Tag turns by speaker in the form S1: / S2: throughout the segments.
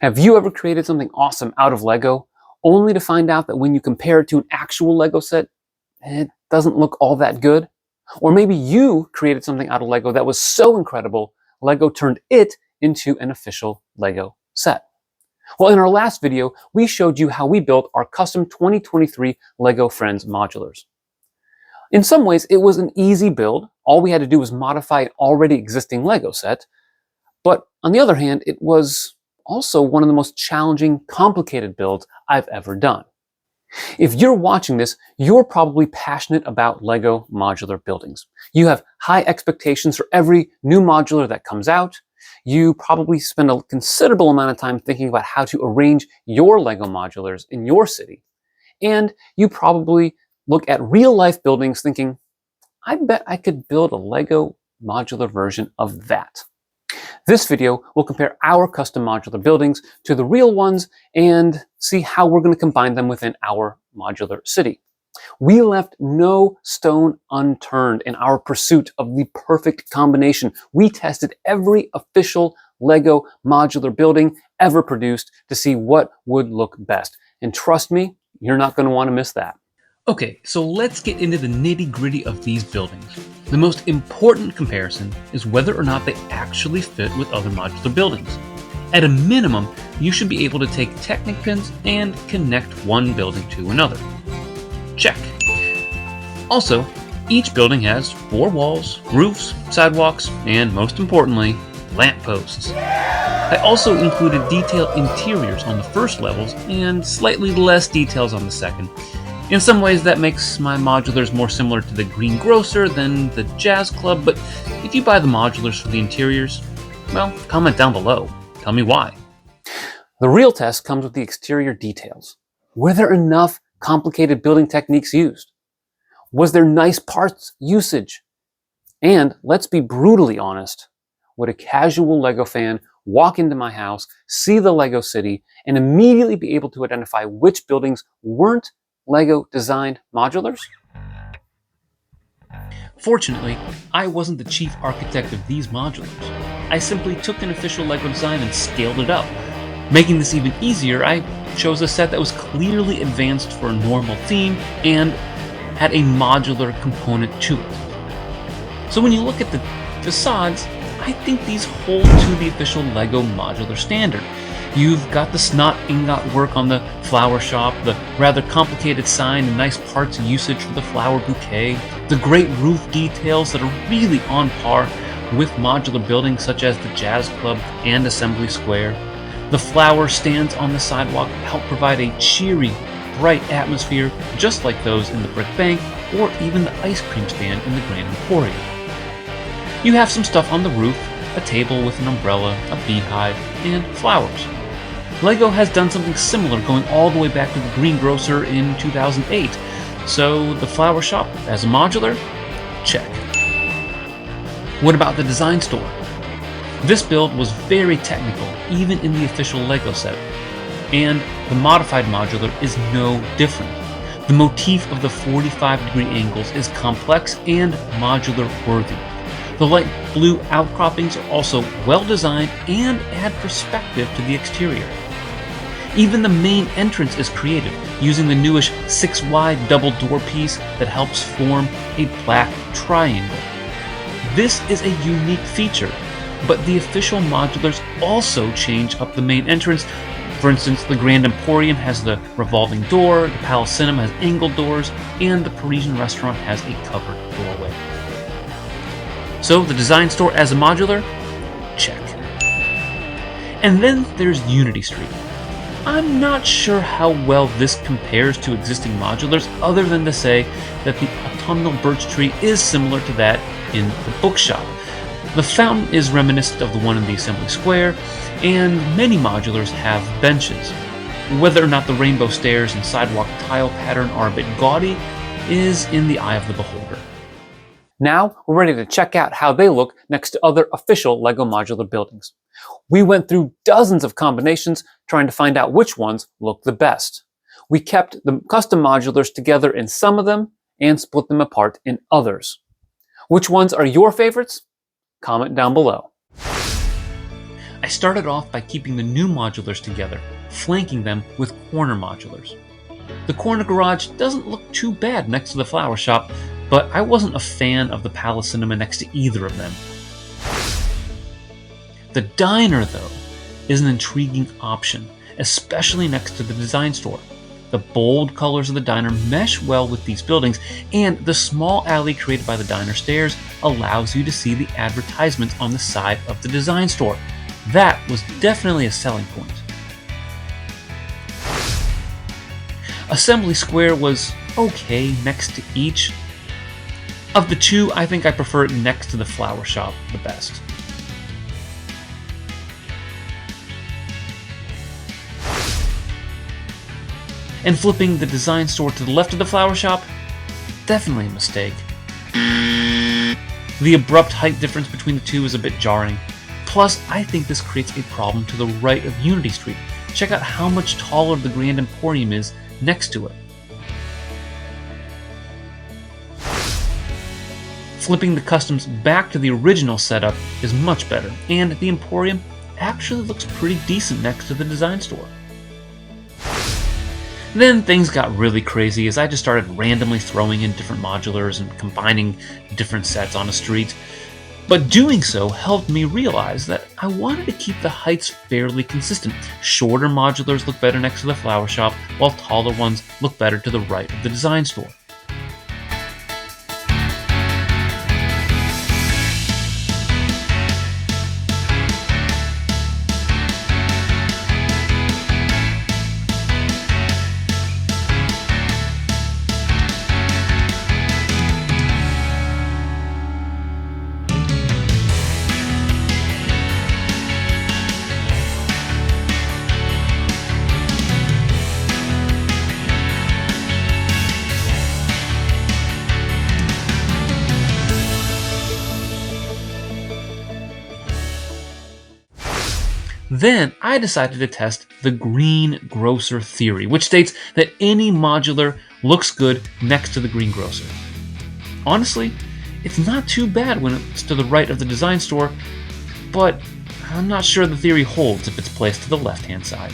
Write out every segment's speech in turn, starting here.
S1: Have you ever created something awesome out of Lego, only to find out that when you compare it to an actual Lego set, it doesn't look all that good? Or maybe you created something out of Lego that was so incredible, Lego turned it into an official Lego set. Well, in our last video, we showed you how we built our custom 2023 Lego Friends modulars. In some ways, it was an easy build. All we had to do was modify an already existing Lego set. But on the other hand, it was also one of the most challenging, complicated builds I've ever done. If you're watching this, you're probably passionate about Lego modular buildings. You have high expectations for every new modular that comes out. You probably spend a considerable amount of time thinking about how to arrange your Lego modulars in your city. And you probably look at real-life buildings thinking, I bet I could build a Lego modular version of that. This video will compare our custom modular buildings to the real ones and see how we're going to combine them within our modular city. We left no stone unturned in our pursuit of the perfect combination. We tested every official Lego modular building ever produced to see what would look best. And trust me, you're not going to want to miss that.
S2: Okay, so let's get into the nitty-gritty of these buildings. The most important comparison is whether or not they actually fit with other modular buildings. At a minimum, you should be able to take Technic pins and connect one building to another. Check. Also, each building has 4 walls, roofs, sidewalks, and most importantly, lampposts. I also included detailed interiors on the first levels and slightly less details on the second. In some ways, that makes my modulars more similar to the greengrocer than the jazz club, but if you buy the modulars for the interiors, well, comment down below. Tell me why.
S1: The real test comes with the exterior details. Were there enough complicated building techniques used? Was there nice parts usage? And let's be brutally honest, would a casual Lego fan walk into my house, see the Lego city, and immediately be able to identify which buildings weren't Lego designed modulars?
S2: Fortunately, I wasn't the chief architect of these modulars. I simply took an official Lego design and scaled it up. Making this even easier, I chose a set that was clearly advanced for a normal theme and had a modular component to it. So when you look at the facades, I think these hold to the official Lego modular standard. You've got the snot ingot work on the flower shop, the rather complicated sign and nice parts usage for the flower bouquet, the great roof details that are really on par with modular buildings such as the Jazz Club and Assembly Square. The flower stands on the sidewalk help provide a cheery, bright atmosphere just like those in the Brick Bank or even the ice cream stand in the Grand Emporium. You have some stuff on the roof, a table with an umbrella, a beehive, and flowers. Lego has done something similar going all the way back to the greengrocer in 2008, so the flower shop as a modular? Check. What about the design store? This build was very technical, even in the official Lego set, and the modified modular is no different. The motif of the 45-degree angles is complex and modular worthy. The light blue outcroppings are also well designed and add perspective to the exterior. Even the main entrance is creative, using the newish 6-wide double door piece that helps form a black triangle. This is a unique feature, but the official modulars also change up the main entrance. For instance, the Grand Emporium has the revolving door, the Palace Cinema has angled doors, and the Parisian restaurant has a covered doorway. So the design store as a modular? Check. And then there's Unity Street. I'm not sure how well this compares to existing modulars other than to say that the autumnal birch tree is similar to that in the bookshop. The fountain is reminiscent of the one in the Assembly Square, and many modulars have benches. Whether or not the rainbow stairs and sidewalk tile pattern are a bit gaudy is in the eye of the beholder.
S1: Now we're ready to check out how they look next to other official Lego modular buildings. We went through dozens of combinations trying to find out which ones look the best. We kept the custom modulars together in some of them and split them apart in others. Which ones are your favorites? Comment down below.
S2: I started off by keeping the new modulars together, flanking them with corner modulars. The corner garage doesn't look too bad next to the flower shop, but I wasn't a fan of the palace cinema next to either of them. The diner, though, is an intriguing option, especially next to the design store. The bold colors of the diner mesh well with these buildings, and the small alley created by the diner stairs allows you to see the advertisements on the side of the design store. That was definitely a selling point. Assembly Square was okay next to each. Of the two, I think I prefer it next to the flower shop the best. And flipping the design store to the left of the flower shop? Definitely a mistake. The abrupt height difference between the two is a bit jarring. Plus, I think this creates a problem to the right of Unity Street. Check out how much taller the Grand Emporium is next to it. Flipping the customs back to the original setup is much better, and the Emporium actually looks pretty decent next to the design store. Then things got really crazy as I just started randomly throwing in different modulars and combining different sets on a street. But doing so helped me realize that I wanted to keep the heights fairly consistent. Shorter modulars look better next to the flower shop, while taller ones look better to the right of the design store. Then I decided to test the greengrocer theory, which states that any modular looks good next to the greengrocer. Honestly, it's not too bad when it's to the right of the design store, but I'm not sure the theory holds if it's placed to the left-hand side.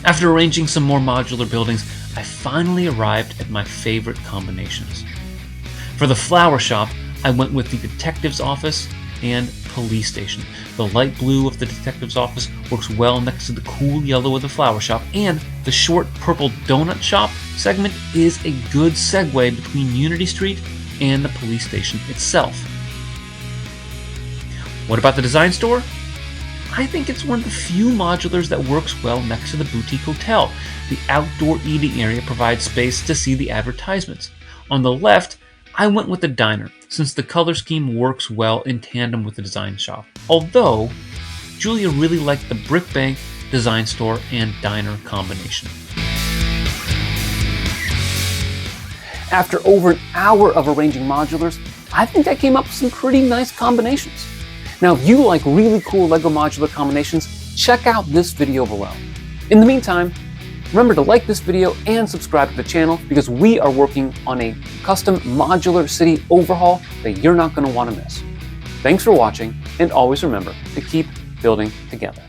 S2: After arranging some more modular buildings, I finally arrived at my favorite combinations. For the flower shop, I went with the detective's office and police station. The light blue of the detective's office works well next to the cool yellow of the flower shop, and the short purple donut shop segment is a good segue between Unity Street and the police station itself. What about the design store? I think it's one of the few modulars that works well next to the boutique hotel. The outdoor eating area provides space to see the advertisements. On the left, I went with the diner, since the color scheme works well in tandem with the design shop. Although, Julia really liked the brick bank, design store, and diner combination.
S1: After over an hour of arranging modulars, I think I came up with some pretty nice combinations. Now, if you like really cool LEGO modular combinations, check out this video below. In the meantime, remember to like this video and subscribe to the channel because we are working on a custom modular city overhaul that you're not going to want to miss. Thanks for watching, and always remember to keep building together.